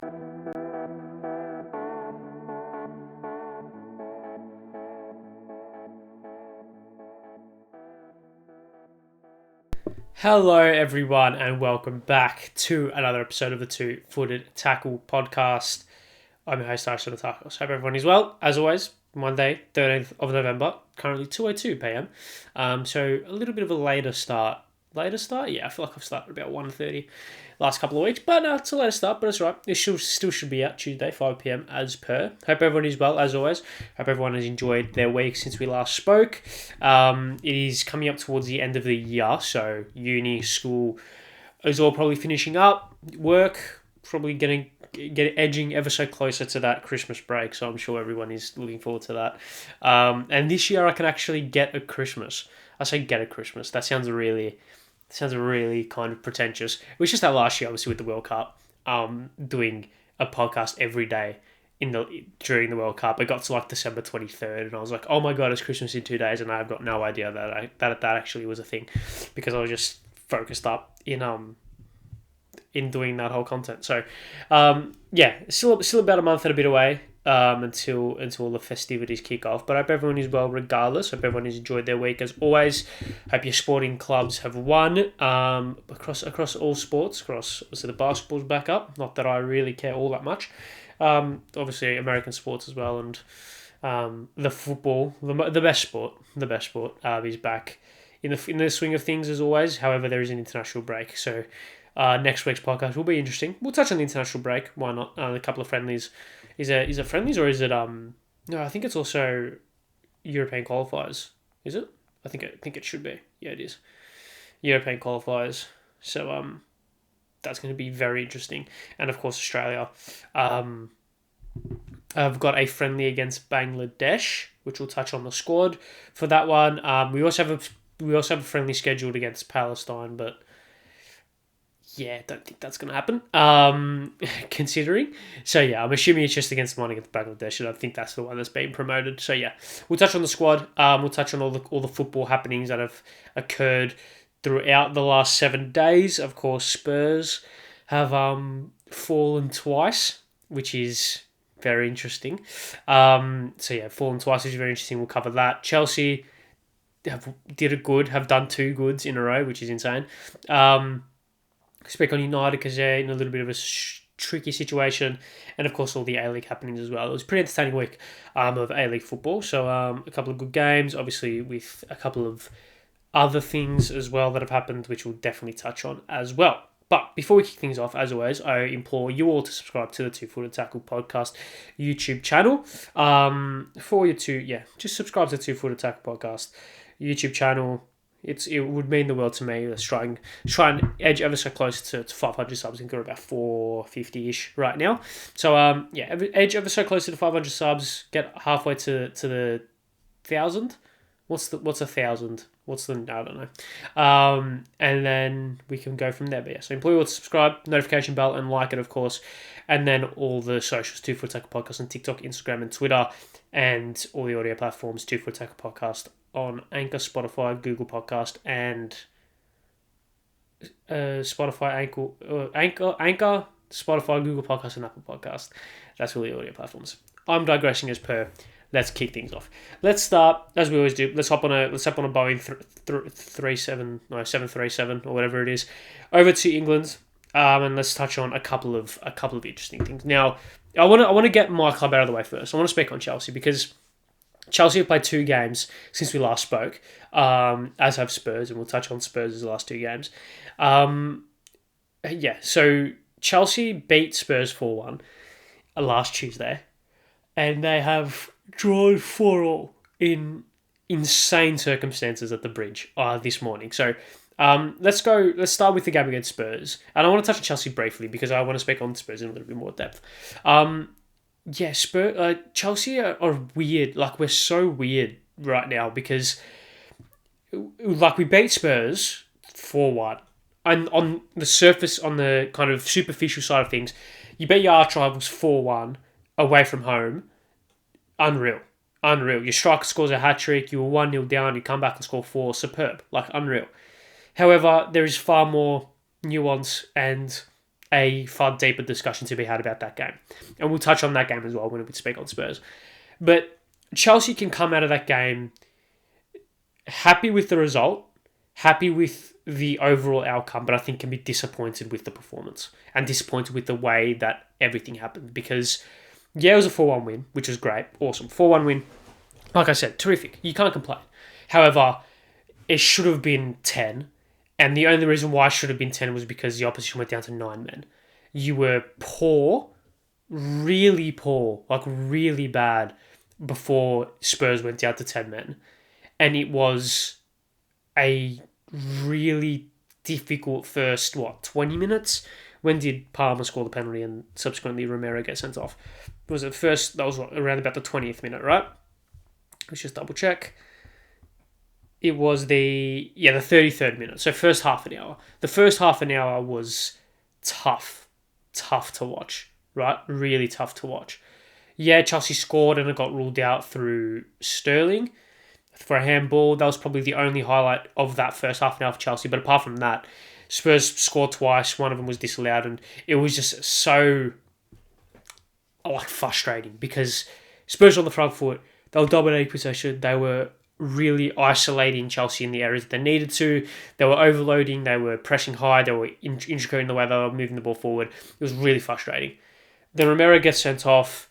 Hello, everyone, and welcome back to another episode of the Two Footed Tackle podcast. I'm your host, Ari Stamatakos. Hope everyone is well. As always, Monday, 13th of November, currently 2:02 p.m. So a little bit of a later start. Later start? Yeah, I feel like I've started about 1:30 last couple of weeks, but no, it's a later start, but it's right. It still should be out Tuesday, 5 p.m. as per. Hope everyone is well, as always. Hope everyone has enjoyed their week since we last spoke. It is coming up towards the end of the year, so uni, school is all probably finishing up. Work, probably getting edging ever so closer to that Christmas break, so I'm sure everyone is looking forward to that. And this year I can actually get a Christmas. I say get a Christmas. That sounds really kind of pretentious. It was just that last year, obviously, with the World Cup, doing a podcast every day during the World Cup. I got to like December 23rd, and I was like, oh my god, it's Christmas in 2 days, and I've got no idea that actually was a thing, because I was just focused up in doing that whole content. So, still about a month and a bit away until the festivities kick off. But I hope everyone is well regardless. Hope everyone has enjoyed their week as always. Hope your sporting clubs have won across all sports. Obviously the basketball's back up. Not that I really care all that much. Obviously American sports as well, and the football, the best sport is back in the swing of things as always. However, there is an international break, so next week's podcast will be interesting. We'll touch on the international break. Why not? A couple of friendlies. Is it friendlies, or is it no? I think it's also European qualifiers. Is it? I think it should be. Yeah, it is. European qualifiers. So that's going to be very interesting. And of course Australia. I've got a friendly against Bangladesh, which we'll touch on the squad for that one. We also have a friendly scheduled against Palestine, but yeah, don't think that's going to happen, considering. So yeah, I'm assuming it's just against one against Bangladesh, and I think that's the one that's been promoted. So yeah, we'll touch on the squad. We'll touch on all the football happenings that have occurred throughout the last 7 days. Of course, Spurs have fallen twice, which is very interesting. Fallen twice, which is very interesting. We'll cover that. Chelsea have done 2 goods in a row, which is insane. Speak on United because they're in a little bit of a tricky situation, and of course all the A-League happenings as well. It was a pretty entertaining week of A-League football, so a couple of good games, obviously with a couple of other things as well that have happened, which we'll definitely touch on as well. But before we kick things off, as always, I implore you all to subscribe to the Two Footed Tackle podcast YouTube channel. Just subscribe to the Two Footed Tackle podcast YouTube channel. It would mean the world to me. Let's try and edge ever so close to 500 subs. I think we're about 450-ish right now. So edge ever so close to the 500 subs. Get halfway to the 1,000. What's a 1,000? I don't know. And then we can go from there. But yeah, so implore you all to subscribe, notification bell, and like it, of course. And then all the socials, Two Foot Tackle Podcast on TikTok, Instagram, and Twitter, and all the audio platforms, Two Foot Tackle Podcast on Anchor, Spotify, Google Podcast, and Anchor, Spotify, Google Podcast, and Apple Podcast. That's all the audio platforms. I'm digressing as per. Let's kick things off. Let's start as we always do. Let's hop on a Boeing 737 or whatever it is over to England, and let's touch on a couple of interesting things. Now, I want to get my club out of the way first. I want to speak on Chelsea because Chelsea have played 2 games since we last spoke, as have Spurs, and we'll touch on Spurs' last 2 games. So Chelsea beat Spurs 4-1 last Tuesday, and they have drawn 4-4 in insane circumstances at the Bridge this morning. So let's start with the game against Spurs, and I want to touch on Chelsea briefly because I want to speak on Spurs in a little bit more depth. Chelsea are weird. Like, we're so weird right now because, like, we beat Spurs 4-1, and on the surface, on the kind of superficial side of things, you beat your arch rivals 4-1 away from home. Unreal. Your striker scores a hat-trick, you were 1-0 down, you come back and score 4. Superb. Like, unreal. However, there is far more nuance and a far deeper discussion to be had about that game. And we'll touch on that game as well when we speak on Spurs. But Chelsea can come out of that game happy with the result, happy with the overall outcome, but I think can be disappointed with the performance and disappointed with the way that everything happened. Because, yeah, it was a 4-1 win, which was great. Awesome. 4-1 win. Like I said, terrific. You can't complain. However, it should have been 10. And the only reason why it should have been 10 was because the opposition went down to 9 men. You were poor, really poor, like really bad before Spurs went down to 10 men. And it was a really difficult first, 20 minutes? When did Palmer score the penalty and subsequently Romero get sent off? Was it first? That was around about the 20th minute, right? Let's just double check. It was the 33rd minute. So first half an hour. The first half an hour was tough to watch, right? Really tough to watch. Yeah, Chelsea scored and it got ruled out through Sterling for a handball. That was probably the only highlight of that first half an hour for Chelsea. But apart from that, Spurs scored twice. One of them was disallowed, and it was just so frustrating because Spurs on the front foot. They were dominating possession. They were really isolating Chelsea in the areas that they needed to. They were overloading. They were pressing high. They were intricate in the way they were moving the ball forward. It was really frustrating. Then Romero gets sent off.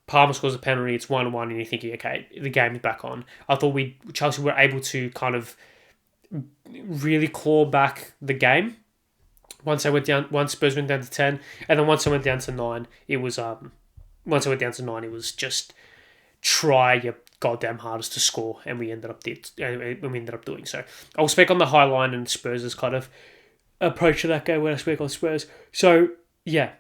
Palmer scores a penalty. It's 1-1, and you're thinking, okay, the game is back on. I thought Chelsea were able to kind of really claw back the game once Spurs went down to 10, and then once they went down to 9, it was just try your goddamn hardest to score, and we ended up doing so. I'll speak on the high line and Spurs' kind of approach to that game when I speak on Spurs. So yeah,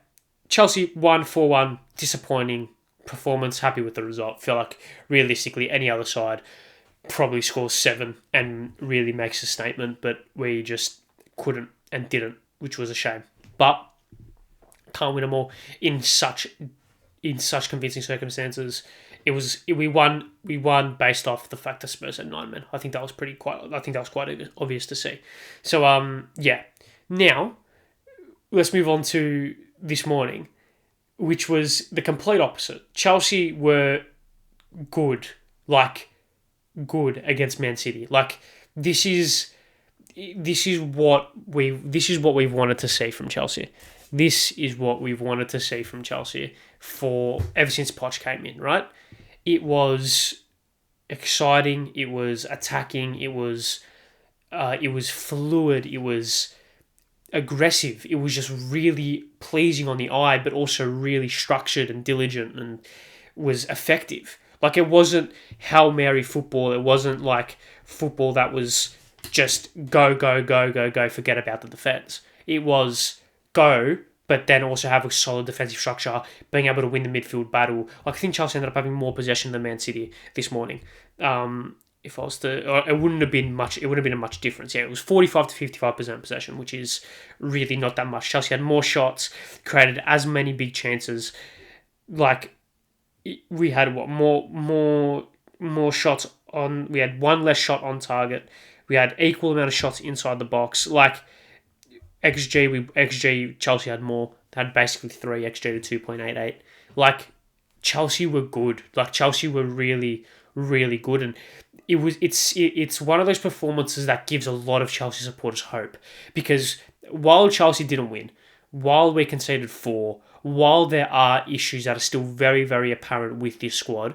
Chelsea won 4-1, disappointing performance. Happy with the result. Feel like realistically any other side probably scores 7 and really makes a statement, but we just couldn't and didn't, which was a shame. But can't win them all in such convincing circumstances. We won based off the fact that Spurs had 9 men. I think that was quite obvious to see. So yeah. Now let's move on to this morning, which was the complete opposite. Chelsea were good against Man City. This is what we've wanted to see from Chelsea. This is what we've wanted to see from Chelsea ever since Poch came in, right? It was exciting. It was attacking. It was fluid. It was aggressive. It was just really pleasing on the eye, but also really structured and diligent, and was effective. It wasn't Hail Mary football. It wasn't like football that was just go, forget about the defence. It was go, but then also have a solid defensive structure, being able to win the midfield battle. I think Chelsea ended up having more possession than Man City this morning. If I was to, it wouldn't have been much. It would have been a much difference. Yeah, it was 45 to 55% possession, which is really not that much. Chelsea had more shots, created as many big chances. We had more shots on. We had one less shot on target. We had equal amount of shots inside the box. XG Chelsea had more. They had basically 3 XG to 2.88. Chelsea were good. Chelsea were really, really good, and it's one of those performances that gives a lot of Chelsea supporters hope, because while Chelsea didn't win, while we conceded 4, while there are issues that are still very, very apparent with this squad,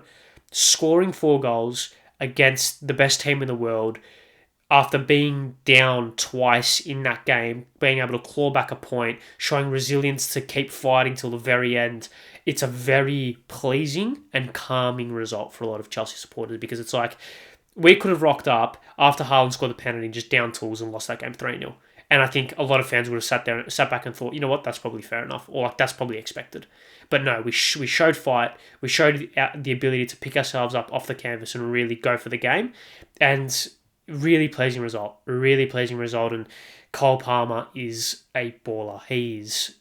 scoring 4 goals against the best team in the world after being down twice in that game, being able to claw back a point, showing resilience to keep fighting till the very end, it's a very pleasing and calming result for a lot of Chelsea supporters, because it's we could have rocked up after Haaland scored the penalty and just down tools and lost that game 3-0. And I think a lot of fans would have sat back and thought, you know what, that's probably fair enough, or that's probably expected. But no, we showed fight, we showed the ability to pick ourselves up off the canvas and really go for the game, and really pleasing result, and Cole Palmer is a baller. He is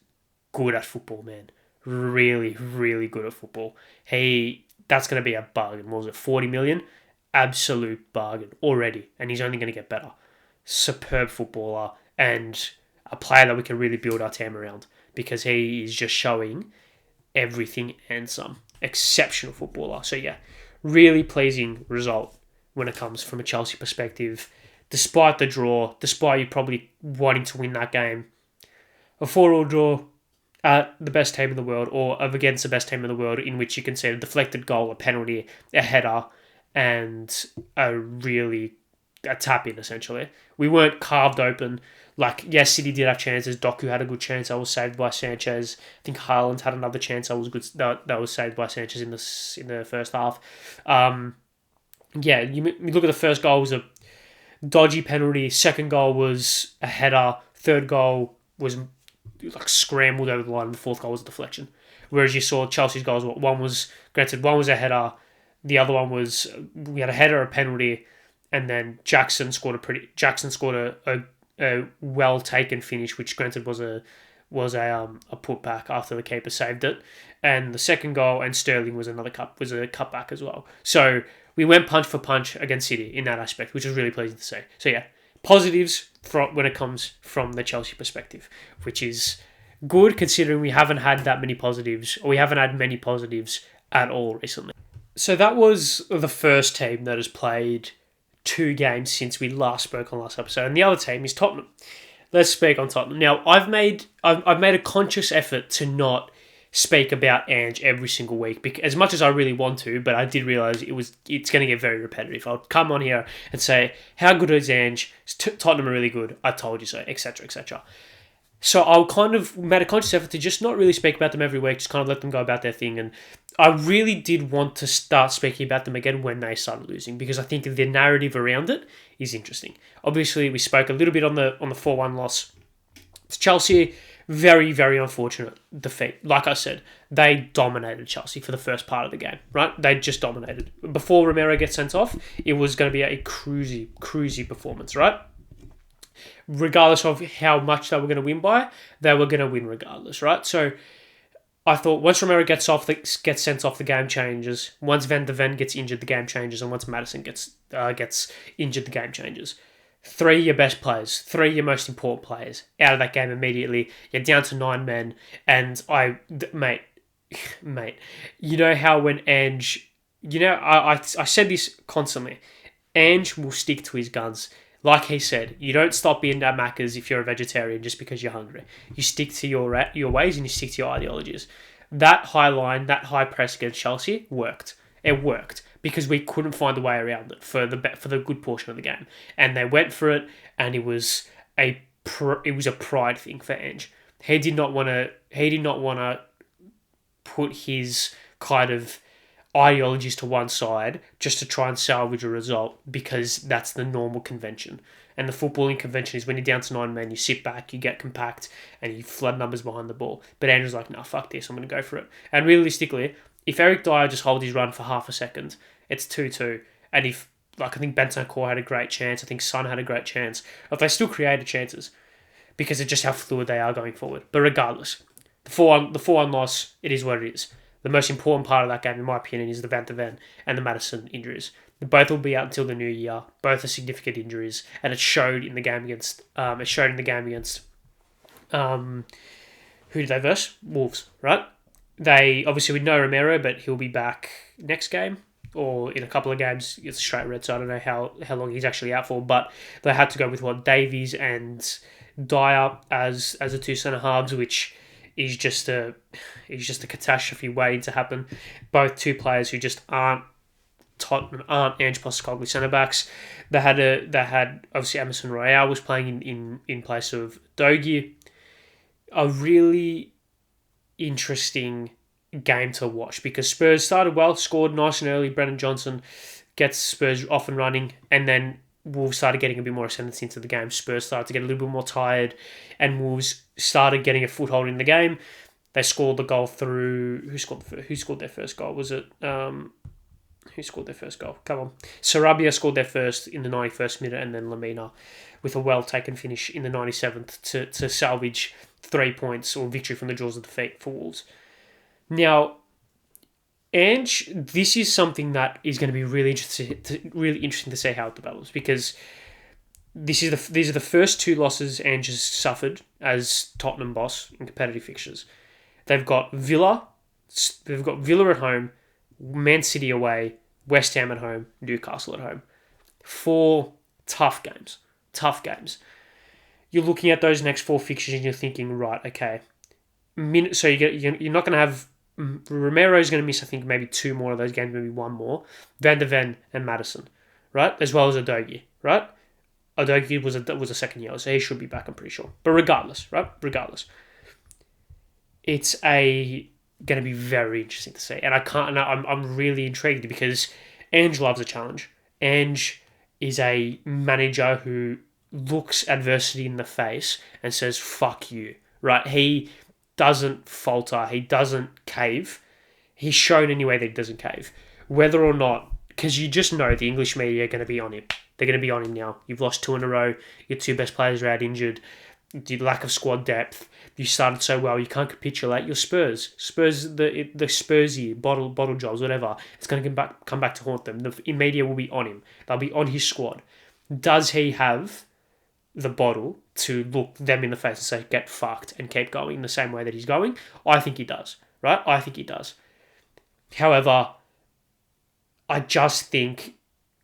good at football, man. Really, really good at football. That's going to be a bargain. What was it, 40 million? Absolute bargain already, and he's only going to get better. Superb footballer, and a player that we can really build our team around. because he is just showing everything and some. Exceptional footballer. So yeah, really pleasing result when it comes from a Chelsea perspective. Despite the draw, despite you probably wanting to win that game, a 4-4 draw at the best team in the world, or against the best team in the world, in which you can see a deflected goal, a penalty, a header, and a tap-in, essentially. We weren't carved open. Like, yes, City did have chances. Doku had a good chance. I was saved by Sanchez. I think Haaland had another chance. That was saved by Sanchez in the first half. You look at the first goal was a dodgy penalty. Second goal was a header. Third goal was like scrambled over the line. And the fourth goal was a deflection. Whereas you saw Chelsea's goals. One was a header. The other one was we had a header, a penalty, and then Jackson scored a well taken finish, which granted was a putback after the keeper saved it, and the second goal and Sterling was a cutback as well. So we went punch for punch against City in that aspect, which is really pleasing to see. So yeah, positives when it comes from the Chelsea perspective, which is good considering we haven't had that many positives, or we haven't had many positives at all recently. So that was the first team that has played 2 games since we last spoke on last episode, and the other team is Tottenham. Let's speak on Tottenham. Now, I've made a conscious effort to not speak about Ange every single week, because as much as I really want to, but I did realise it's going to get very repetitive. I'll come on here and say, how good is Ange? Tottenham are really good. I told you so, etc., etc. So I'll kind of made a conscious effort to just not really speak about them every week, just kind of let them go about their thing. And I really did want to start speaking about them again when they started losing, because I think the narrative around it is interesting. Obviously, we spoke a little bit on the 4-1 loss to Chelsea. Very, very unfortunate defeat. Like I said, they dominated Chelsea for the first part of the game, right? They just dominated. Before Romero gets sent off, it was going to be a cruisy performance, right? Regardless of how much they were going to win by, they were going to win regardless, right? So I thought once Romero gets sent off, the game changes. Once Van de Ven gets injured, the game changes, and once Maddison gets injured, the game changes. 3 of your best players, 3 of your most important players out of that game immediately. You're down to 9 men, and mate, you know how when Ange, I said this constantly, Ange will stick to his guns. Like he said, you don't stop being at Macca's if you're a vegetarian just because you're hungry. You stick to your ways and you stick to your ideologies. That high line, that high press against Chelsea worked. It worked because we couldn't find a way around it for the good portion of the game, and they went for it, and it was a pride thing for Ange. He did not want to put his kind of ideologies to one side just to try and salvage a result, because that's the normal convention. And the footballing convention is when you're down to 9 men, you sit back, you get compact, and you flood numbers behind the ball. But Andrew's like, nah, fuck this, I'm going to go for it. And realistically, if Eric Dyer just holds his run for half a second, it's 2-2. And if, I think Bentancur had a great chance, I think Son had a great chance, if they still created chances, because of just how fluid they are going forward. But regardless, the 4-1 loss, it is what it is. The most important part of that game, in my opinion, is the Van de Ven and the Maddison injuries. Both will be out until the new year. Both are significant injuries, and it showed in the game against. Who did they verse? Wolves, right? They obviously, we know Romero, but he'll be back next game or in a couple of games. It's straight red, so I don't know how long he's actually out for. But they had to go with Davies and Dyer as the 2 centre halves, which is just a catastrophe waiting to happen. Both 2 players who just aren't Ange Postecoglou centre backs. They had obviously Emerson Royale was playing in place of Dogi. A really interesting game to watch, because Spurs started well, scored nice and early. Brennan Johnson gets Spurs off and running, and then Wolves started getting a bit more ascendance into the game. Spurs started to get a little bit more tired, and Wolves started getting a foothold in the game. They scored the goal through... Who scored their first goal? Was it... Who scored their first goal? Come on. Sarabia scored their first in the 91st minute, and then Lamina with a well-taken finish in the 97th to salvage 3 points or victory from the jaws of defeat for Wolves. Now, Ange, this is something that is going to be really interesting to see how it develops, because these are the first two losses Ange has suffered as Tottenham boss in competitive fixtures. They've got Villa at home, Man City away, West Ham at home, Newcastle at home. 4 tough games. Tough games. You're looking at those next 4 fixtures and you're thinking, right, okay. So you're not going to have... Romero's going to miss, I think, maybe 2 more of those games, maybe 1 more. Van de Ven and Maddison, right? As well as Udogie, right? Udogie was a second year, so he should be back, I'm pretty sure. But regardless, right? Regardless. It's going to be very interesting to see. And I'm really intrigued because Ange loves a challenge. Ange is a manager who looks adversity in the face and says, fuck you, right? He doesn't falter. He doesn't cave. He's shown anyway that he doesn't cave. Whether or not, because you just know the English media are going to be on him. They're going to be on him now. You've lost 2 in a row. Your 2 best players are out injured. The lack of squad depth. You started so well. You can't capitulate. You're Spurs. The Spursy, bottle jobs, whatever. It's going to come back to haunt them. The media will be on him. They'll be on his squad. Does he have the bottle to look them in the face and say, get fucked, and keep going in the same way that he's going? I think he does, right? I think he does. However, I just think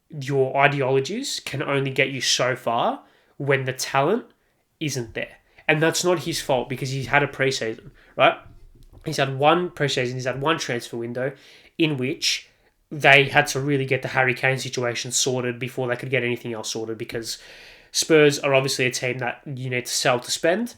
your ideologies can only get you so far when the talent isn't there. And that's not his fault because he's had a preseason, right? He's had 1 preseason, he's had 1 transfer window in which they had to really get the Harry Kane situation sorted before they could get anything else sorted, because Spurs are obviously a team that you need to sell to spend.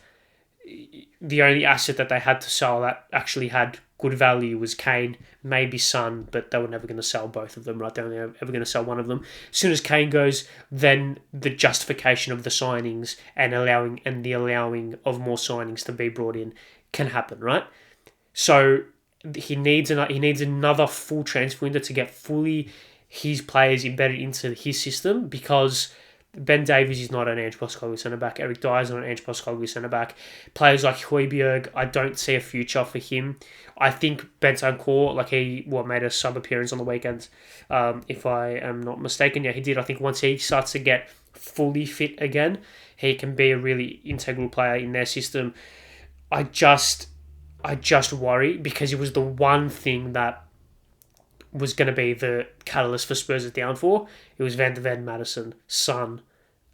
The only asset that they had to sell that actually had good value was Kane, maybe Son, but they were never going to sell both of them, right? They're only ever going to sell one of them. As soon as Kane goes, then the justification of the signings and the allowing of more signings to be brought in can happen, right? So he needs another full transfer window to get fully his players embedded into his system, because Ben Davies is not an Ange Postecoglou centre-back. Eric Dyer is not an Ange Postecoglou centre-back. Players like Højbjerg, I don't see a future for him. I think Bentancur, he made a sub-appearance on the weekend, if I am not mistaken. Yeah, he did. I think once he starts to get fully fit again, he can be a really integral player in their system. I just worry, because it was the one thing that was going to be the catalyst for Spurs' downfall. It was Van de Ven, Maddison, Son,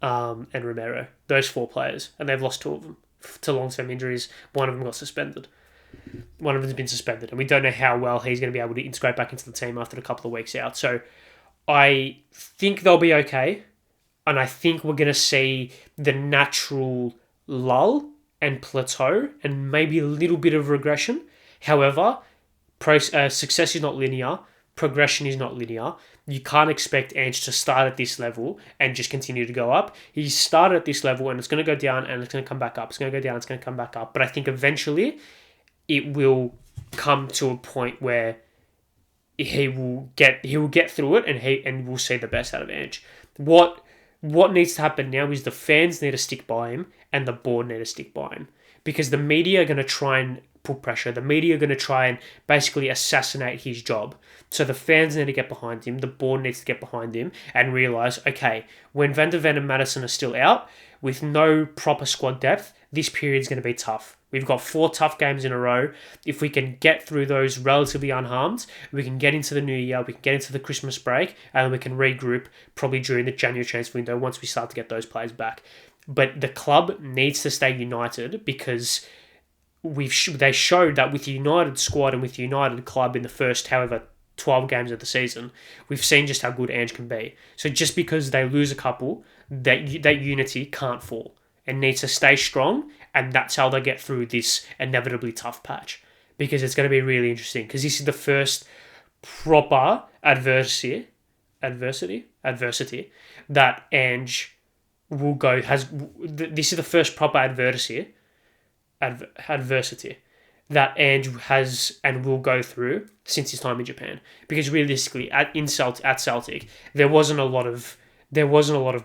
and Romero. Those 4 players. And they've lost 2 of them to long-term injuries. One of them got suspended. One of them's been suspended. And we don't know how well he's going to be able to integrate back into the team after a couple of weeks out. So I think they'll be okay. And I think we're going to see the natural lull and plateau and maybe a little bit of regression. However, success is not linear. Progression is not linear. You can't expect Ange to start at this level and just continue to go up. He started at this level and it's going to go down and it's going to come back up. It's going to go down, it's going to come back up. But I think eventually it will come to a point where he will get through it and we'll see the best out of Ange. What needs to happen now is the fans need to stick by him and the board need to stick by him, because the media are going to try and put pressure. The media are going to try and basically assassinate his job. So the fans need to get behind him. The board needs to get behind him and realise, okay, when Van de Ven and Maddison are still out, with no proper squad depth, this period is going to be tough. We've got 4 tough games in a row. If we can get through those relatively unharmed, we can get into the new year, we can get into the Christmas break, and we can regroup probably during the January transfer window once we start to get those players back. But the club needs to stay united, because they showed that with the United squad and with the United club in the first, 12 games of the season, we've seen just how good Ange can be. So just because they lose a couple, that unity can't fall and needs to stay strong, and that's how they get through this inevitably tough patch, because it's going to be really interesting, because this is the first proper adversity that Ange will go this is the first proper adversity that Ange has and will go through since his time in Japan. Because realistically, at Celtic, there wasn't a lot of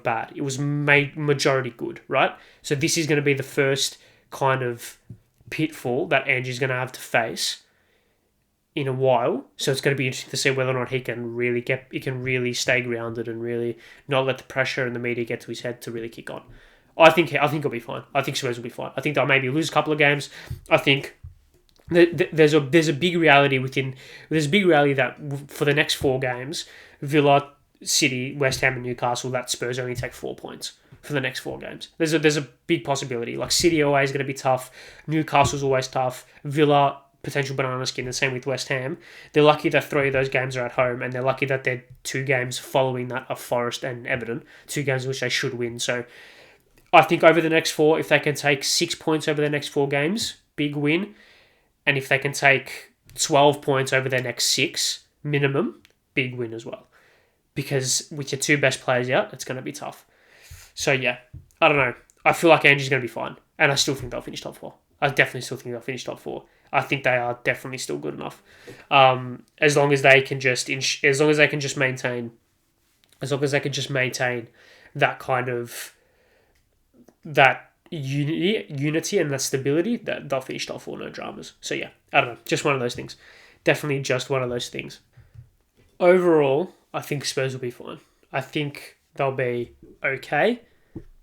bad. It was majority good, right? So this is going to be the first kind of pitfall that Ange is going to have to face in a while. So it's going to be interesting to see whether or not he can really stay grounded and really not let the pressure and the media get to his head to really kick on. I think he'll be fine. I think Spurs will be fine. I think they'll maybe lose a couple of games. I think there's a big reality that for the next 4 games, Villa, City, West Ham, and Newcastle, that Spurs only take 4 points for the next 4 games. There's a big possibility. Like City always going to be tough. Newcastle's always tough. Villa, potential banana skin. The same with West Ham. They're lucky that 3 of those games are at home, and they're lucky that their 2 games following that are Forest and Everton. 2 games which they should win. So I think over the next 4, if they can take 6 points over the next 4 games, big win. And if they can take 12 points over their next 6, minimum, big win as well. Because with your 2 best players out, it's going to be tough. So yeah, I don't know. I feel like Ange's going to be fine. And I still think they'll finish top 4. I definitely still think they'll finish top 4. I think they are definitely still good enough. As long as they can just maintain that kind of that unity and that stability, that they'll finish top 4, no dramas. So yeah, I don't know, just one of those things. Definitely just one of those things. Overall, I think Spurs will be fine. I think they'll be okay.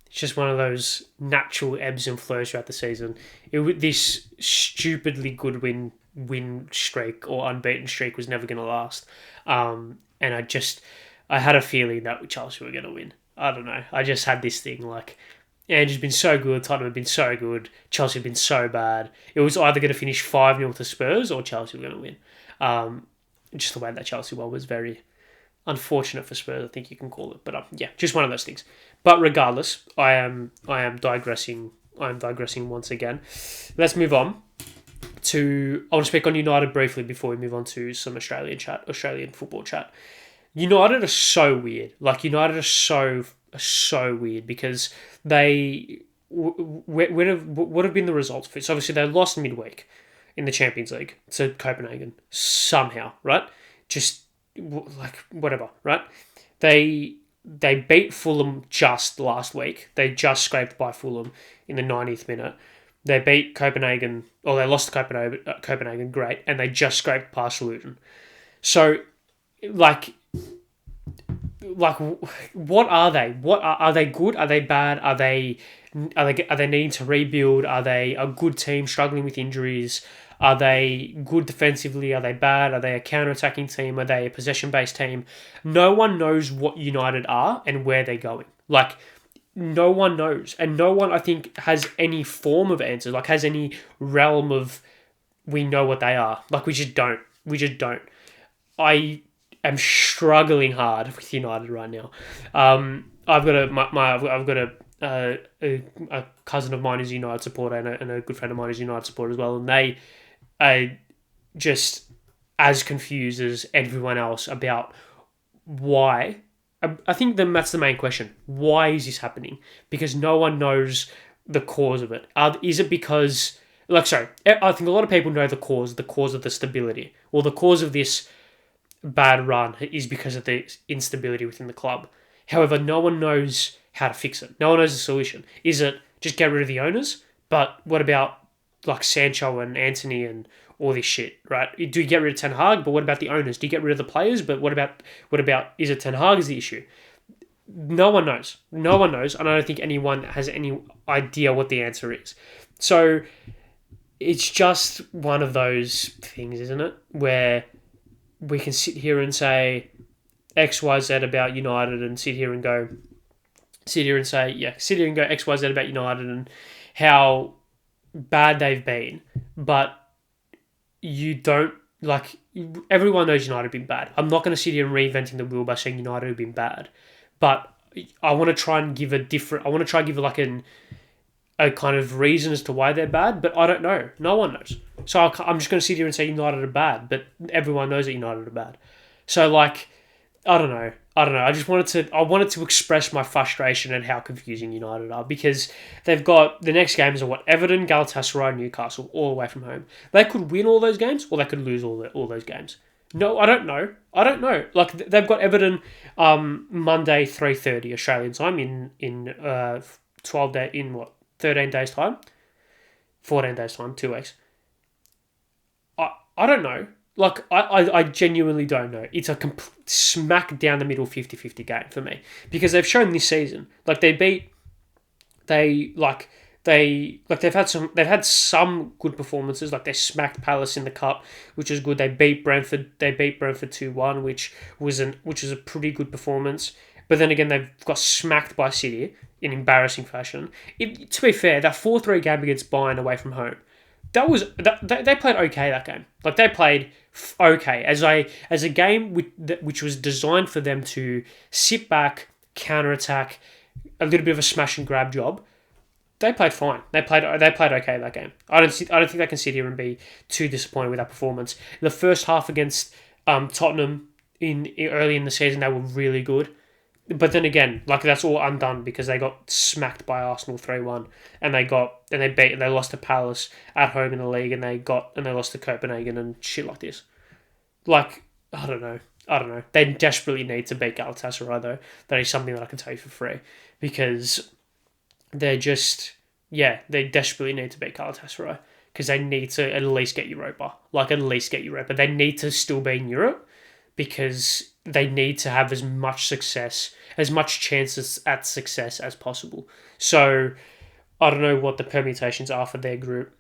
It's just one of those natural ebbs and flows throughout the season. This stupidly good win streak or unbeaten streak was never going to last. And I had a feeling that Chelsea were going to win. I don't know. I just had this thing like, Ange's been so good, Tottenham have been so good, Chelsea have been so bad. It was either going to finish 5-0 to Spurs or Chelsea were going to win. Just the way that Chelsea won was very unfortunate for Spurs, I think you can call it. But yeah, just one of those things. But regardless, I am digressing. I am digressing once again. Let's move on to. I want to speak on United briefly before we move on to some Australian football chat. United are so weird. Like United are so weird because they would have been the results for it. So obviously they lost midweek in the Champions League to Copenhagen somehow, right? Just like whatever, right? They beat Fulham just last week. They just scraped by Fulham in the 90th minute. They beat Copenhagen, or they lost to Copenhagen, great, and they just scraped past Luton. So, like, what are they? Are they good? Are they bad? Are they needing to rebuild? Are they a good team struggling with injuries? Are they good defensively? Are they bad? Are they a counter-attacking team? Are they a possession-based team? No one knows what United are and where they're going. Like, no one knows. And no one, I think, has any form of answer, like has any realm of we know what they are. Like, we just don't. I am struggling hard with United right now. I've got a cousin of mine is a United supporter and a good friend of mine is a United supporter as well, and they are just as confused as everyone else about why. I think that's the main question. Why is this happening? Because no one knows the cause of it. Is it because, I think a lot of people know the cause of the stability, or the cause of this bad run is because of the instability within the club. However, no one knows how to fix it. No one knows the solution. Is it just get rid of the owners? But what about like Sancho and Anthony and all this shit, right? Do you get rid of Ten Hag? But what about the owners? Do you get rid of the players? But what about is it Ten Hag is the issue? No one knows. No one knows, and I don't think anyone has any idea what the answer is. So it's just one of those things, isn't it? Where we can sit here and say X, Y, Z about United and sit here and go X, Y, Z about United and how bad they've been, but you don't, like, everyone knows United have been bad. I'm not going to sit here and reinventing the wheel by saying United have been bad, but I want to try and give a kind of reason as to why they're bad, but I don't know. No one knows. So I'm just going to sit here and say United are bad, but everyone knows that United are bad. So, like, I don't know. I wanted to express my frustration at how confusing United are, because they've got the next games are Everton, Galatasaray, Newcastle, all away from home. They could win all those games, or they could lose all those games. No, I don't know. Like, they've got Everton Monday 3:30 Australian time in 13 days time, 14 days time, 2 weeks. I don't know. Like, I genuinely don't know. It's a smack down the middle 50-50 game for me. Because they've shown this season, like, they've had some good performances. Like, they smacked Palace in the cup, which is good. They beat Brentford 2-1, which was a pretty good performance. But then again, they've got smacked by City in embarrassing fashion. To be fair, that 4-3 game against Bayern away from home, they played okay that game. Like, they played okay as a game which was designed for them to sit back, counter attack, a little bit of a smash and grab job. They played fine. They played okay that game. I don't think they can sit here and be too disappointed with that performance. The first half against Tottenham early in the season, they were really good. But then again, like, that's all undone because they got smacked by Arsenal 3-1, and they lost to Palace at home in the league, and they lost to Copenhagen and shit like this. Like, I don't know. They desperately need to beat Galatasaray though. That is something that I can tell you for free, because they desperately need to beat Galatasaray because they need to at least get Europa. They need to still be in Europe because they need to have as much chances at success as possible. So I don't know what the permutations are for their group.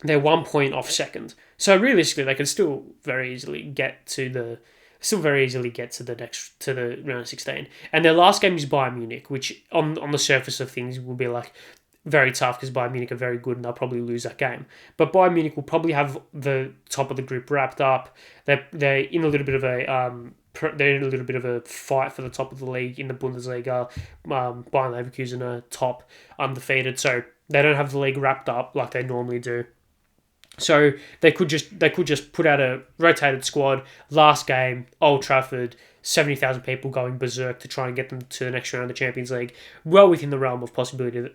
They're 1 point off second. So realistically, they can still very easily get to the round of 16. And their last game is Bayern Munich, which on the surface of things will be like very tough because Bayern Munich are very good and they'll probably lose that game. But Bayern Munich will probably have the top of the group wrapped up. They're in a little bit of a fight for the top of the league in the Bundesliga. Bayern Leverkusen are top, undefeated, so they don't have the league wrapped up like they normally do. So they could just put out a rotated squad. Last game, Old Trafford, 70,000 people going berserk to try and get them to the next round of the Champions League. Well within the realm of possibility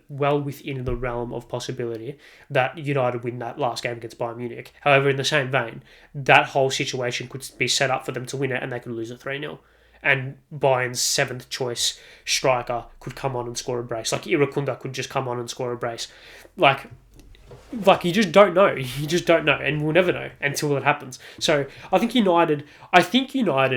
that United win that last game against Bayern Munich. However, in the same vein, that whole situation could be set up for them to win it, and they could lose it 3-0. And Bayern's 7th choice striker could come on and score a brace. Like, Irankunda could just come on and score a brace. Like, you just don't know. And we'll never know until it happens. So I think United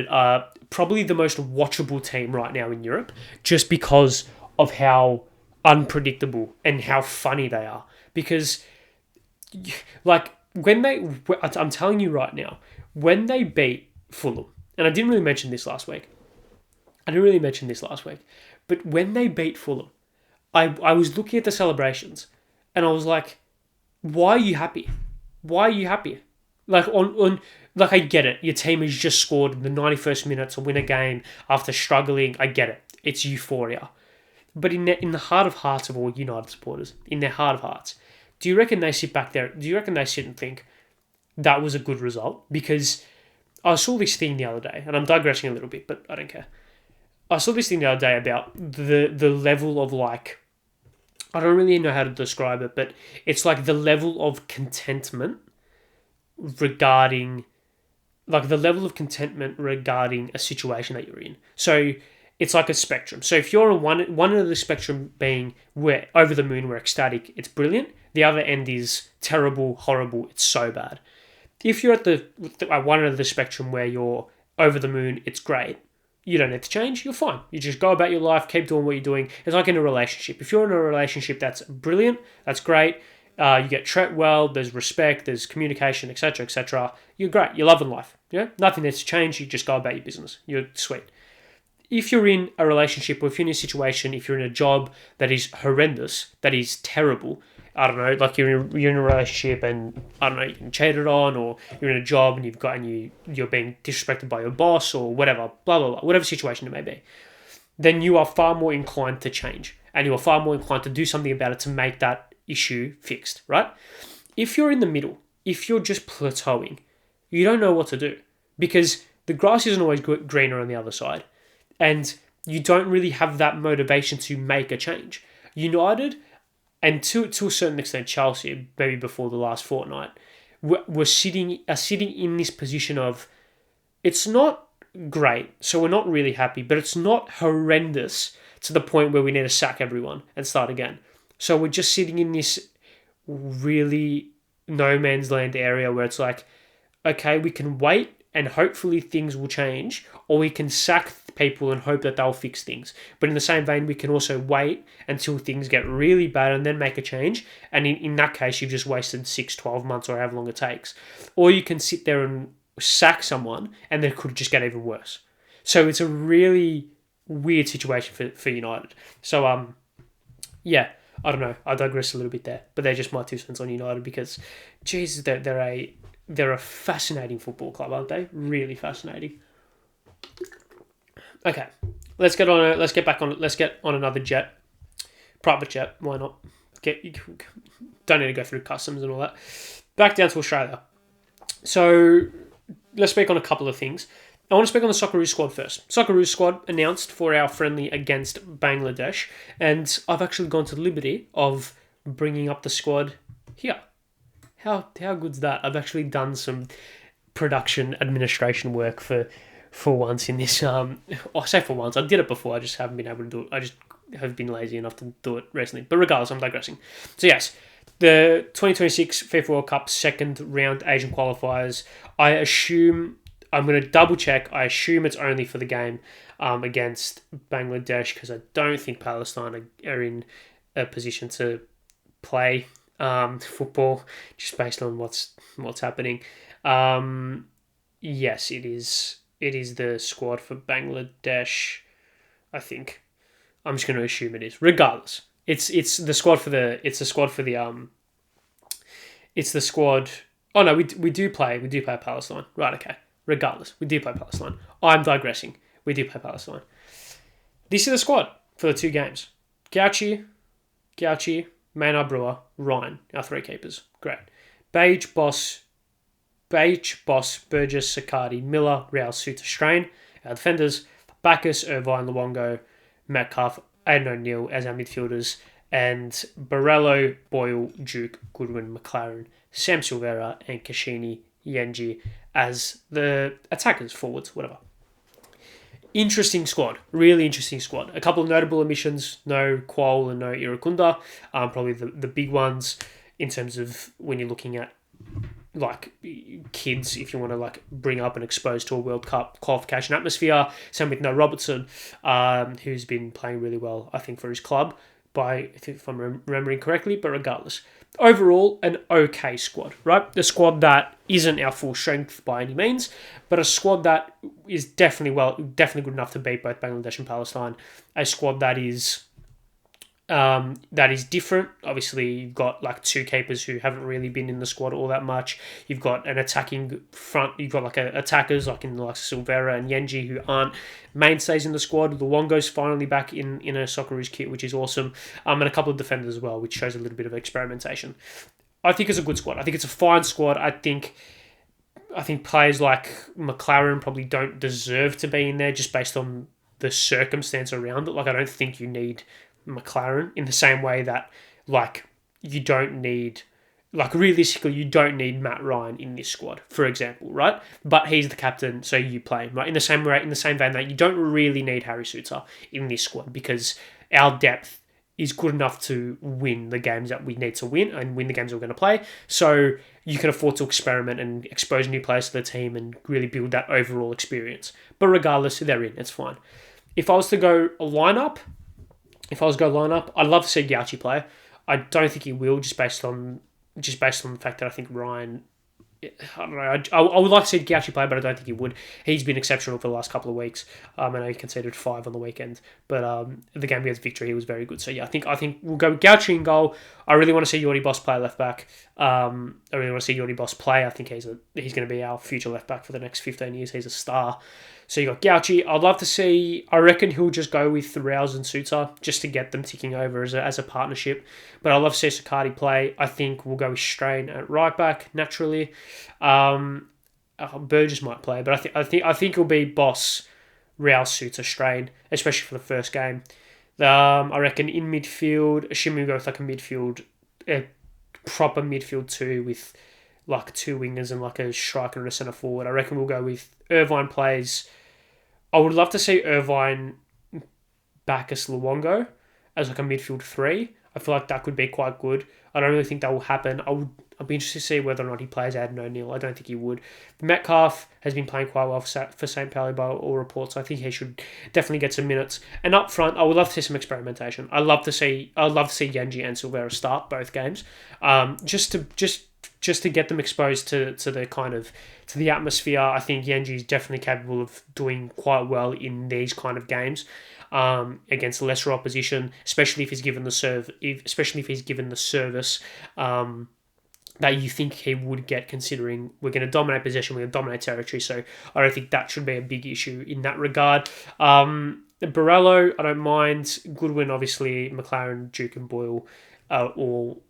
are probably the most watchable team right now in Europe, just because of how unpredictable and how funny they are. Because, like, I'm telling you right now, when they beat Fulham, and I didn't really mention this last week, but when they beat Fulham, I was looking at the celebrations, and I was like, why are you happy? Like, like, I get it. Your team has just scored in the 91st minute to win a game after struggling. I get it. It's euphoria. But in the heart of hearts of all United supporters, in their heart of hearts, do you reckon they sit back there? Do you reckon they sit and think that was a good result? Because I saw this thing the other day, and I'm digressing a little bit, but I don't care. I saw this thing the other day about the level of, like, I don't really know how to describe it, but it's like the level of contentment regarding a situation that you're in. So it's like a spectrum. So if you're on one end of the spectrum being we're over the moon, we're ecstatic, it's brilliant. The other end is terrible, horrible, it's so bad. If you're at one end of the spectrum where you're over the moon, it's great, you don't need to change, you're fine. You just go about your life, keep doing what you're doing. It's like in a relationship. If you're in a relationship that's brilliant, that's great, you get treated well, there's respect, there's communication, etc., etc., you're great, you're loving life. Yeah, nothing needs to change, you just go about your business. You're sweet. If you're in a relationship, or if you're in a situation, if you're in a job that is horrendous, that is terrible, I don't know, like you're in a relationship and, I don't know, you're cheated on, or you're in a job and you're being disrespected by your boss or whatever, blah, blah, blah, whatever situation it may be, then you are far more inclined to change and you are far more inclined to do something about it to make that issue fixed, right? If you're in the middle, if you're just plateauing, you don't know what to do because the grass isn't always greener on the other side and you don't really have that motivation to make a change. United, and to a certain extent Chelsea, maybe before the last fortnight, were sitting in this position of, it's not great, so we're not really happy, but it's not horrendous to the point where we need to sack everyone and start again. So we're just sitting in this really no man's land area where it's like, okay, we can wait and hopefully things will change, or we can sack people and hope that they'll fix things. But in the same vein, we can also wait until things get really bad and then make a change. And in that case, you've just wasted 6, 12 months or however long it takes. Or you can sit there and sack someone and then it could just get even worse. So it's a really weird situation for United. So, yeah, I don't know. I digress a little bit there. But they're just my 2 cents on United because, Jesus, they're a fascinating football club, aren't they? Really fascinating. Okay, let's get on another jet, private jet. Why not? Don't need to go through customs and all that. Back down to Australia. So let's speak on a couple of things. I want to speak on the Socceroos squad first. Socceroos squad announced for our friendly against Bangladesh, and I've actually gone to the liberty of bringing up the squad here. How good's that? I've actually done some production administration work for once in this. I say for once. I did it before. I just haven't been able to do it. I just have been lazy enough to do it recently. But regardless, I'm digressing. So yes, the 2026 FIFA World Cup second round Asian qualifiers. I assume I'm going to double check. I assume it's only for the game against Bangladesh because I don't think Palestine are in a position to play football just based on what's happening. Yes, it is. It is the squad for Bangladesh. I think. I'm just going to assume it is. Regardless, it's the squad for the. It's the squad for the. It's the squad. Oh no, we do play Palestine. Right. Okay. Regardless, we do play Palestine. I'm digressing. We do play Palestine. This is the squad for the 2 games. Gauchi, Maynard Brewer, Ryan, our 3 keepers. Great. Beige, Boss, Burgess, Sakati, Miller, Real, Suter, Strain. Our defenders, Bacchus, Irvine, Luongo, Metcalf, Aiden O'Neill as our midfielders, and Barello, Boyle, Duke, Goodwin, McLaren, Sam Silvera, and Kashini, Yenji as the attackers, forwards, whatever. Interesting squad. Really interesting squad. A couple of notable omissions. No Qual and no Irankunda. Probably the big ones in terms of when you're looking at like kids, if you want to like bring up and expose to a World Cup qualification atmosphere. Same with No Robertson, who's been playing really well, I think, for his club, if I'm remembering correctly, but regardless. Overall, an okay squad, right? The squad that isn't our full strength by any means, but a squad that is definitely good enough to beat both Bangladesh and Palestine. A squad that is different. Obviously, you've got like 2 keepers who haven't really been in the squad all that much. You've got an attacking front. You've got like attackers like in like Silvera and Yenji who aren't mainstays in the squad. Luongo's finally back in a Socceroos kit, which is awesome. And a couple of defenders as well, which shows a little bit of experimentation. I think it's a good squad. I think it's a fine squad. I think players like McLaren probably don't deserve to be in there just based on the circumstance around it. Like, I don't think you need McLaren in the same way that like you don't need, like realistically you don't need Matt Ryan in this squad, for example, right? But he's the captain, so you play him, right? In the same vein that you don't really need Harry Suter in this squad because our depth is good enough to win the games that we need to win and win the games we're going to play. So you can afford to experiment and expose new players to the team and really build that overall experience. But regardless, they're in. It's fine. If I was to go lineup, I'd love to see Gauchi play. I don't think he will, just based on the fact that I think Ryan. I don't know. I would like to see Gauchi play, but I don't think he would. He's been exceptional for the last couple of weeks. I know he conceded 5 on the weekend, but the game against Victory, he was very good. So yeah, I think we'll go with Gauchi in goal. I really want to see Jordi Boss play left back. I really want to see Jordi Boss play. I think he's going to be our future left back for the next 15 years. He's a star. So you got Gauchi. I'd love to see. I reckon he'll just go with Rouse and Suter just to get them ticking over as a partnership. But I'd love to see Sakati play. I think we'll go with Strain at right back naturally. Burgess might play, but I think it'll be Boss, Rouse, Suter, Strain, especially for the first game. I reckon in midfield, assuming we go with like a proper midfield 2 with like 2 wingers and like a striker and a centre forward. I reckon we'll go with Irvine plays. I would love to see Irvine, Bacchus, Luongo as like a midfield 3. I feel like that could be quite good. I don't really think that will happen. I'd be interested to see whether or not he plays Aidan O'Neill. I don't think he would. Metcalf has been playing quite well for St. Pauli by all reports. So I think he should definitely get some minutes. And up front, I would love to see some experimentation. I'd love to see Yenji and Silvera start both games, just to get them exposed to the atmosphere. I think Yenji is definitely capable of doing quite well in these kind of games. Against lesser opposition, especially if he's given the service that you think he would get, considering we're going to dominate possession, we're going to dominate territory. So I don't think that should be a big issue in that regard. Borrello, I don't mind. Goodwin, obviously, McLaren, Duke and Boyle are all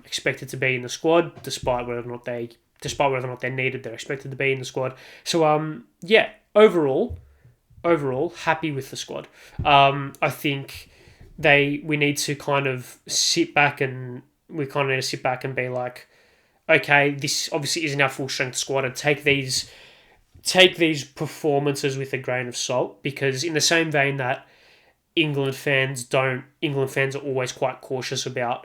expected to be in the squad, despite whether or not they're needed. They're expected to be in the squad. So overall, happy with the squad. I think we need to kind of sit back and be like, okay, this obviously isn't our full strength squad, and take these performances with a grain of salt, because in the same vein that England fans are always quite cautious about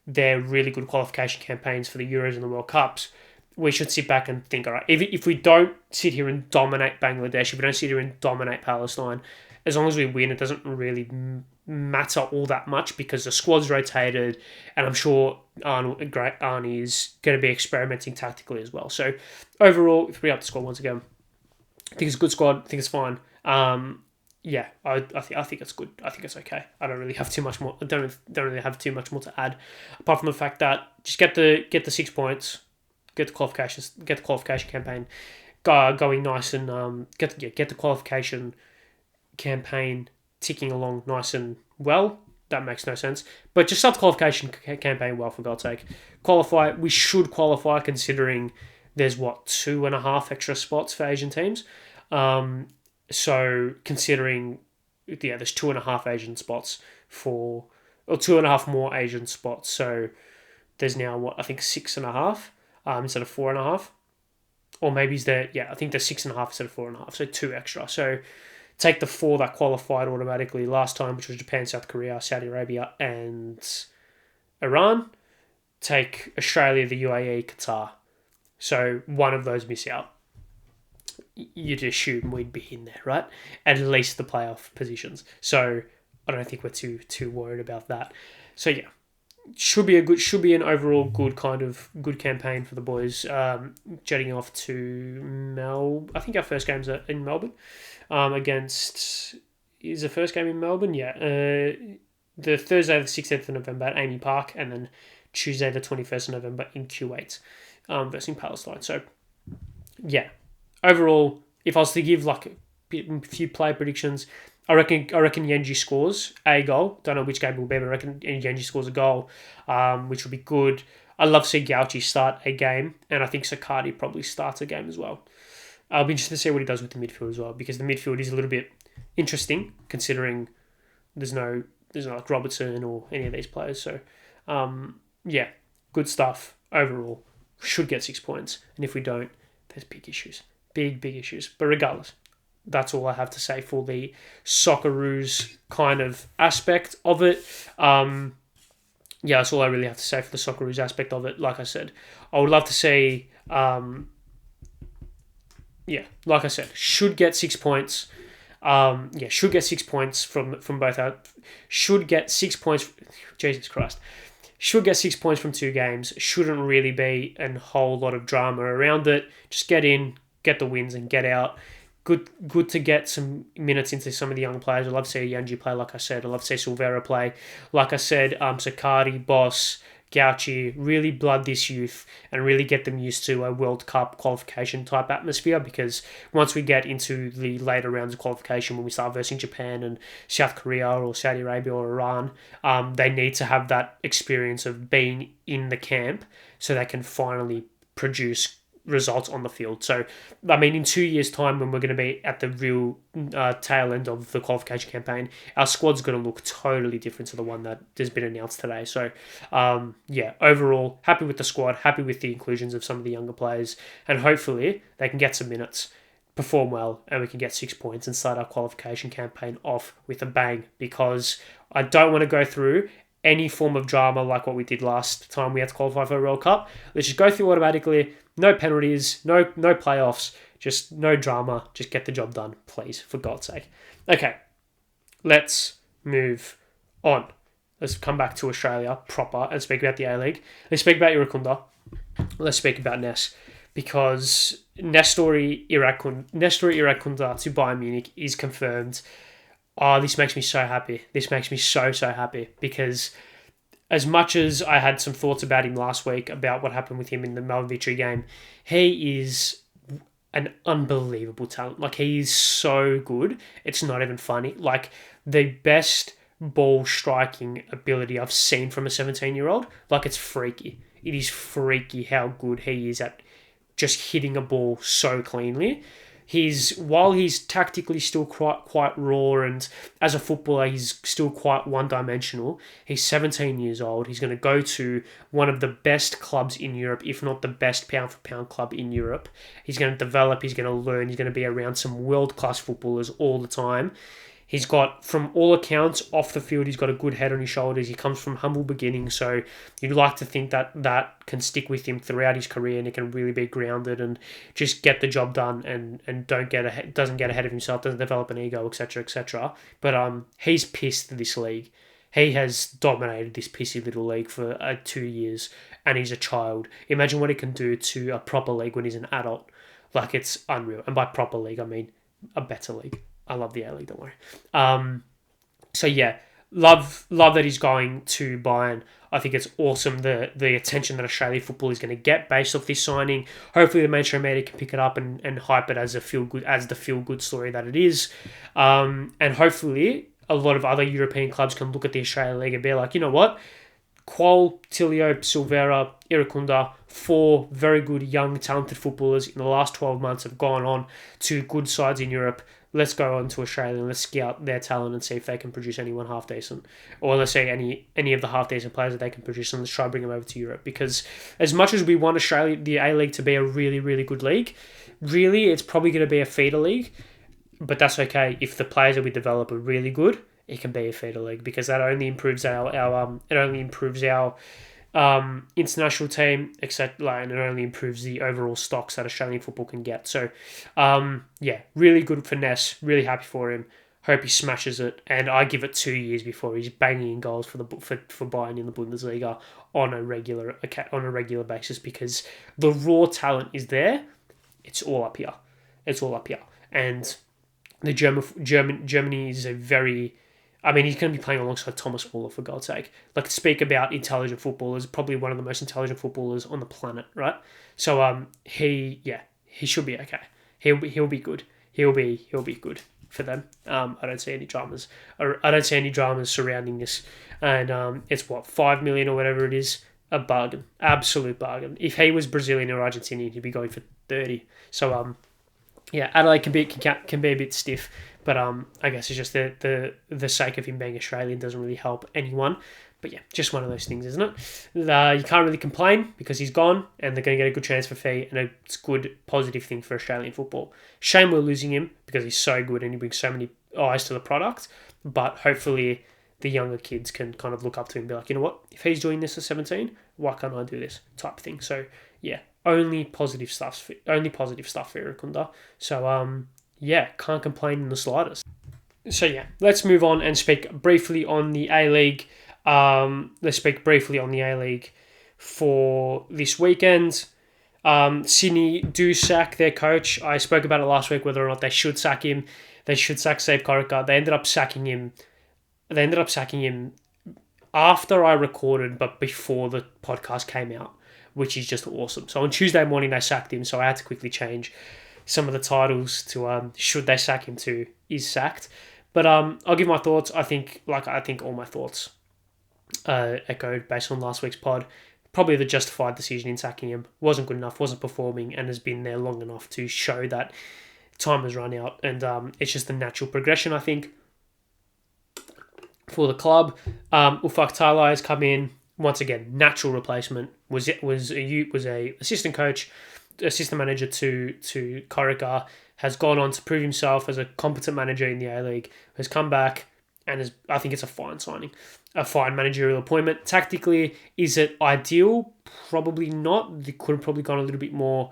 their really good qualification campaigns for the Euros and the World Cups. We should sit back and think, all right, if we don't sit here and dominate Bangladesh, if we don't sit here and dominate Palestine, as long as we win, it doesn't really matter all that much, because the squad's rotated, and I'm sure Arnie is going to be experimenting tactically as well. So overall, if we up the squad once again, I think it's a good squad. I think it's fine. I think it's good. I think it's okay. I don't really have too much more. I don't really have too much more to add, apart from the fact that just get the 6 points. Get the qualification campaign going nice, and get the qualification campaign ticking along nice and well. That makes no sense, but just start the qualification campaign well, for God's sake. Qualify. We should qualify, considering there's 2.5 extra spots for Asian teams. So considering there's 2.5 Asian spots or 2.5 more Asian spots. So there's now I think 6.5. Instead of 4.5, or maybe I think there's 6.5 instead of 4.5, so 2 extra. So take the 4 that qualified automatically last time, which was Japan, South Korea, Saudi Arabia, and Iran. Take Australia, the UAE, Qatar. So one of those miss out. You'd assume we'd be in there, right? At least the playoff positions. So I don't think we're too worried about that. So yeah. Should be an overall good campaign for the boys. Jetting off to I think our first game's in Melbourne. Is the first game in Melbourne? Yeah. The Thursday the 16th of November at Amy Park, and then Tuesday the 21st of November in Kuwait, versus Palestine. So yeah, overall, if I was to give a few play predictions, I reckon Yenji scores a goal. Don't know which game it will be, but I reckon Yenji scores a goal, which will be good. I'd love to see Gauchi start a game, and I think Sakati probably starts a game as well. I'll be interested to see what he does with the midfield as well, because the midfield is a little bit interesting, considering there's no like Robertson or any of these players. So, good stuff overall. Should get 6 points, and if we don't, there's big issues. Big issues. But regardless, that's all I have to say for the Socceroos kind of aspect of it. That's all I really have to say for the Socceroos aspect of it. Like I said, I would love to see, like I said, should get 6 points. Should get 6 points from both our... Should get 6 points... Jesus Christ. Should get 6 points from 2 games. Shouldn't really be a whole lot of drama around it. Just get in, get the wins, and get out. Good to get some minutes into some of the young players. I'd love to see Yenji play, like I said. I'd love to see Silvera play. Like I said, Sakati, Boss, Gauchi, really blood this youth and really get them used to a World Cup qualification type atmosphere, because once we get into the later rounds of qualification, when we start versing Japan and South Korea or Saudi Arabia or Iran, they need to have that experience of being in the camp so they can finally produce results on the field. So, I mean, in 2 years' time, when we're going to be at the real tail end of the qualification campaign, our squad's going to look totally different to the one that has been announced today. So, overall, happy with the squad, happy with the inclusions of some of the younger players, and hopefully they can get some minutes, perform well, and we can get 6 points and start our qualification campaign off with a bang, because I don't want to go through any form of drama like what we did last time we had to qualify for a World Cup. Let's just go through automatically. No penalties, no playoffs, just no drama. Just get the job done, please, for God's sake. Okay, let's move on. Let's come back to Australia proper and speak about the A-League. Let's speak about Irankunda. Let's speak about Ness. Because Nestory Irankunda to Bayern Munich is confirmed. Oh, this makes me so happy. This makes me so happy. Because as much as I had some thoughts about him last week, about what happened with him in the Melbourne Victory game, he is an unbelievable talent. Like, he is so good. It's not even funny. Like, the best ball striking ability I've seen from a 17-year-old. Like, it's freaky. It is freaky how good he is at just hitting a ball so cleanly. While he's tactically still quite raw, and as a footballer he's still quite one-dimensional, he's 17 years old. He's going to go to one of the best clubs in Europe, if not the best pound-for-pound club in Europe. He's going to develop, he's going to learn, he's going to be around some world-class footballers all the time. He's got, from all accounts, off the field, he's got a good head on his shoulders. He comes from humble beginnings, so you'd like to think that can stick with him throughout his career, and he can really be grounded and just get the job done and doesn't get ahead of himself, doesn't develop an ego, etc., etc. But he's pissed this league. He has dominated this pissy little league for 2 years, and he's a child. Imagine what he can do to a proper league when he's an adult. Like, it's unreal. And by proper league, I mean a better league. I love the A-League, don't worry. So yeah, love that he's going to Bayern. I think it's awesome the attention that Australian football is going to get based off this signing. Hopefully the mainstream media can pick it up and hype it as the feel good story that it is. And hopefully a lot of other European clubs can look at the Australian League and be like, you know what? Qual, Tilio, Silveira, Irankunda, 4 very good young talented footballers in the last 12 months have gone on to good sides in Europe. Let's go on to Australia and let's scout their talent and see if they can produce anyone half decent. Or let's say any of the half decent players that they can produce, and let's try to bring them over to Europe. Because as much as we want Australia, the A-League, to be a really, really good league, really it's probably going to be a feeder league. But that's okay. If the players that we develop are really good, it can be a feeder league, because that only improves our international team, etc., and it only improves the overall stocks that Australian football can get. So, yeah, really good for Ness. Really happy for him. Hope he smashes it, and I give it 2 years before he's banging in goals for Bayern in the Bundesliga on a regular basis, because the raw talent is there. It's all up here. And the Germany is a very... I mean, he's going to be playing alongside Thomas Muller, for God's sake. Like, to speak about intelligent footballers, probably one of the most intelligent footballers on the planet, right? So, he should be okay. He'll be good. He'll be good for them. I don't see any dramas. I don't see any dramas surrounding this. And it's 5 million or whatever it is. A bargain, absolute bargain. If he was Brazilian or Argentinian, he'd be going for 30. So, yeah, Adelaide can be a bit stiff. But I guess it's just the sake of him being Australian doesn't really help anyone. But yeah, just one of those things, isn't it? You can't really complain because he's gone and they're going to get a good transfer fee, and it's a good, positive thing for Australian football. Shame we're losing him because he's so good and he brings so many eyes to the product. But hopefully the younger kids can kind of look up to him and be like, you know what? If he's doing this at 17, why can't I do this? Type thing. So yeah, only positive stuff for Irankunda. So yeah, can't complain in the slightest. So yeah, let's move on and speak briefly on the A-League. Let's speak briefly on the A-League for this weekend. Sydney do sack their coach. I spoke about it last week, whether or not they should sack him. They should sack Save Corica. They ended up sacking him after I recorded, but before the podcast came out, which is just awesome. So on Tuesday morning, they sacked him, so I had to quickly change some of the titles to should they sack him to is sacked. But I'll give my thoughts. I think all my thoughts echoed based on last week's pod. Probably the justified decision in sacking him. Wasn't good enough, wasn't performing, and has been there long enough to show that time has run out. And it's just the natural progression, I think, for the club. Ufak Talai has come in. Once again, natural replacement. Was a assistant manager to Corica, has gone on to prove himself as a competent manager in the A-League, has come back and I think it's a fine signing, a fine managerial appointment. Tactically, is it ideal? Probably not. They could have probably gone a little bit more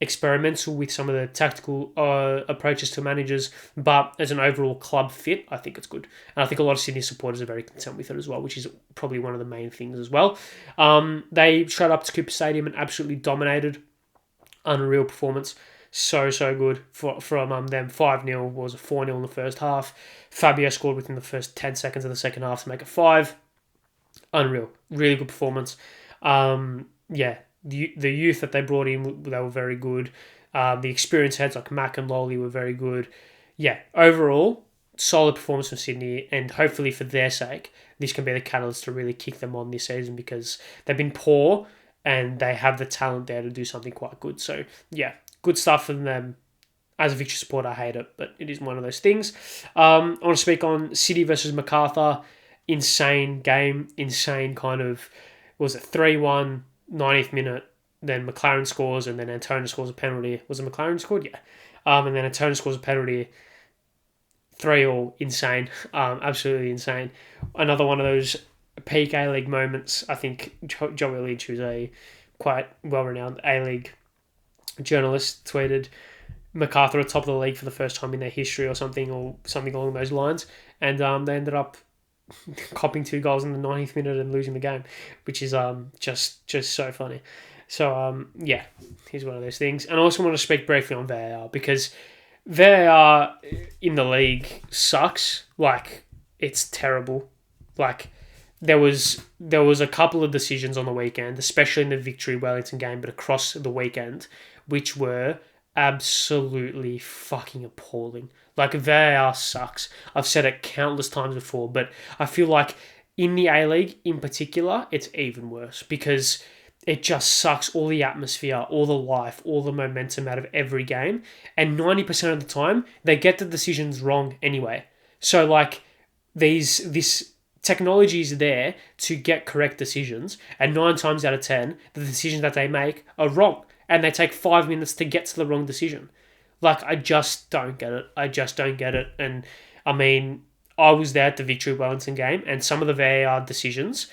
experimental with some of the tactical approaches to managers, but as an overall club fit, I think it's good. And I think a lot of Sydney supporters are very content with it as well, which is probably one of the main things as well. They showed up to Cooper Stadium and absolutely dominated. Unreal performance. So good from them. 5-0 was a 4-0 in the first half. Fabio scored within the first 10 seconds of the second half to make it 5. Unreal. Really good performance. The youth that they brought in, they were very good. The experienced heads like Mack and Lowley were very good. Yeah, overall, solid performance from Sydney, and hopefully for their sake, this can be the catalyst to really kick them on this season, because they've been poor and they have the talent there to do something quite good. So, yeah, good stuff from them. As a Victory supporter, I hate it, but it is one of those things. I want to speak on City versus MacArthur. Insane game. Insane kind of, 3-1, 90th minute. Then McLaren scores, and then Antona scores a penalty. Was it McLaren scored? Yeah. And then Antona scores a penalty. 3-3. Insane. Absolutely insane. Another one of those peak A-League moments. I think Joey Lynch, who's a quite well-renowned A-League journalist, tweeted MacArthur at top of the league for the first time in their history or something along those lines. And they ended up copping 2 goals in the 90th minute and losing the game, which is just so funny. So, here's one of those things. And I also want to speak briefly on VAR, because VAR in the league sucks. Like, it's terrible. Like, there was a couple of decisions on the weekend, especially in the Victory Wellington game, but across the weekend, which were absolutely fucking appalling. Like, VAR sucks. I've said it countless times before, but I feel like in the A-League in particular, it's even worse, because it just sucks all the atmosphere, all the life, all the momentum out of every game. And 90% of the time, they get the decisions wrong anyway. So, like, this technology is there to get correct decisions, and 9 times out of 10, the decisions that they make are wrong, and they take 5 minutes to get to the wrong decision. Like, I just don't get it. And, I mean, I was there at the Victory Wellington game, and some of the VAR decisions,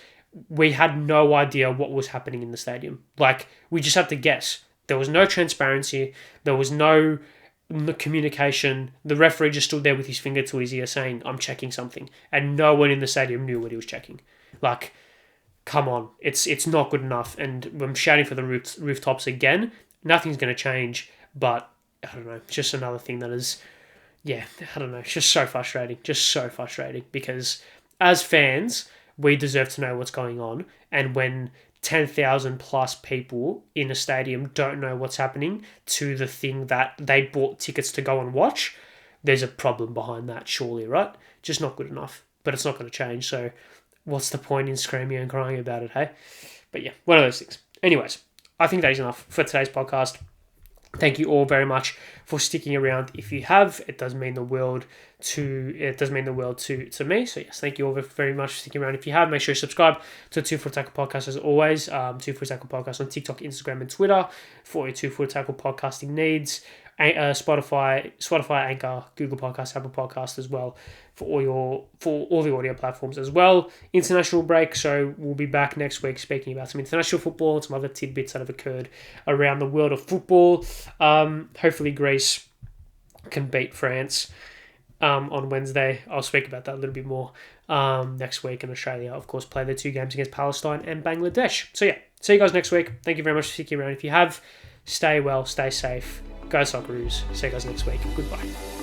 we had no idea what was happening in the stadium. Like, we just had to guess. There was no transparency. There was no communication. The referee just stood there with his finger to his ear saying, "I'm checking something." And no one in the stadium knew what he was checking. Like, come on. It's not good enough. And I'm shouting for the rooftops again. Nothing's going to change. But, I don't know. It's just another thing that is, I don't know. It's just so frustrating. Because as fans, we deserve to know what's going on. And when 10,000 plus people in a stadium don't know what's happening to the thing that they bought tickets to go and watch, there's a problem behind that, surely, right? Just not good enough. But it's not going to change, so what's the point in screaming and crying about it, hey? But yeah, one of those things. Anyways, I think that is enough for today's podcast. Thank you all very much for sticking around. If you have, it does mean the world to me. So yes, thank you all very much for sticking around. If you have, make sure you subscribe to 2 Foot Tackle Podcast as always. 2 Foot Tackle Podcast on TikTok, Instagram, and Twitter for your 2 Foot Tackle podcasting needs. Spotify, Anchor, Google Podcasts, Apple Podcasts as well for all the audio platforms as well. International break, so we'll be back next week speaking about some international football and some other tidbits that have occurred around the world of football. Hopefully Greece can beat France on Wednesday. I'll speak about that a little bit more next week. And Australia, of course, play their 2 games against Palestine and Bangladesh. So yeah, see you guys next week. Thank you very much for sticking around. If you have, stay well, stay safe. Go Socceroos. See you guys next week. Goodbye.